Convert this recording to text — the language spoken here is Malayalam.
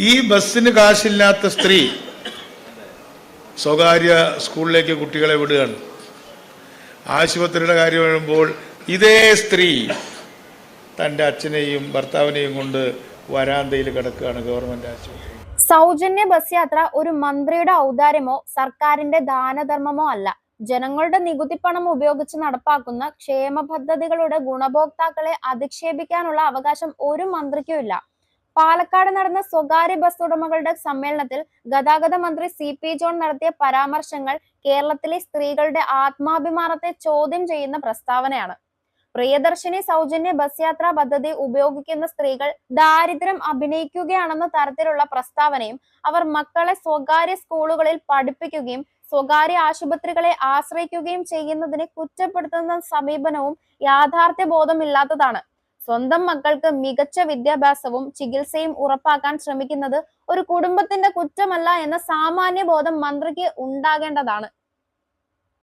ഈ ബസ്സിന് കാശില്ലാത്ത സ്ത്രീ സ്വകാര്യ സ്കൂളിലേക്ക് കുട്ടികളെ വിടുകയാണ്. ആശുപത്രിയുടെ കാര്യം വരുമ്പോൾ ഇതേ സ്ത്രീ തൻ്റെ അച്ഛനെയും ഭർത്താവിനെയും കൊണ്ട് വരാന്തയിൽ കിടക്കുകയാണ് ഗവൺമെന്റ് ആശുപത്രി. സൗജന്യ ബസ് യാത്ര ഒരു മന്ത്രിയുടെ ഔദാര്യമോ സർക്കാരിന്റെ ദാനധർമ്മമോ അല്ല. ജനങ്ങളുടെ നികുതിപ്പണം ഉപയോഗിച്ച് നടപ്പാക്കുന്ന ക്ഷേമ പദ്ധതികളുടെ ഗുണഭോക്താക്കളെ അധിക്ഷേപിക്കാനുള്ള അവകാശം ഒരു മന്ത്രിക്കും ഇല്ല. പാലക്കാട് നടന്ന സ്വകാര്യ ബസ് ഉടമകളുടെ സമ്മേളനത്തിൽ ഗതാഗത മന്ത്രി CP ജോൺ നടത്തിയ പരാമർശങ്ങൾ കേരളത്തിലെ സ്ത്രീകളുടെ ആത്മാഭിമാനത്തെ ചോദ്യം ചെയ്യുന്ന പ്രസ്താവനയാണ്. പ്രിയദർശിനി സൗജന്യ ബസ് യാത്രാ പദ്ധതി ഉപയോഗിക്കുന്ന സ്ത്രീകൾ ദാരിദ്ര്യം അഭിനയിക്കുകയാണെന്ന തരത്തിലുള്ള പ്രസ്താവനയും അവർ മക്കളെ സ്വകാര്യ സ്കൂളുകളിൽ പഠിപ്പിക്കുകയും സ്വകാര്യ ആശുപത്രികളെ ആശ്രയിക്കുകയും ചെയ്യുന്നതിനെ കുറ്റപ്പെടുത്തുന്ന സമീപനവും യാഥാർത്ഥ്യബോധമില്ലാത്തതാണ്. സ്വന്തം മക്കൾക്ക് മികച്ച വിദ്യാഭ്യാസവും ചികിത്സയും ഉറപ്പാക്കാൻ ശ്രമിക്കുന്നത് ഒരു കുടുംബത്തിന്റെ കുറ്റമല്ല എന്ന സാമാന്യ ബോധം മന്ത്രിക്ക് ഉണ്ടാകേണ്ടതാണ്.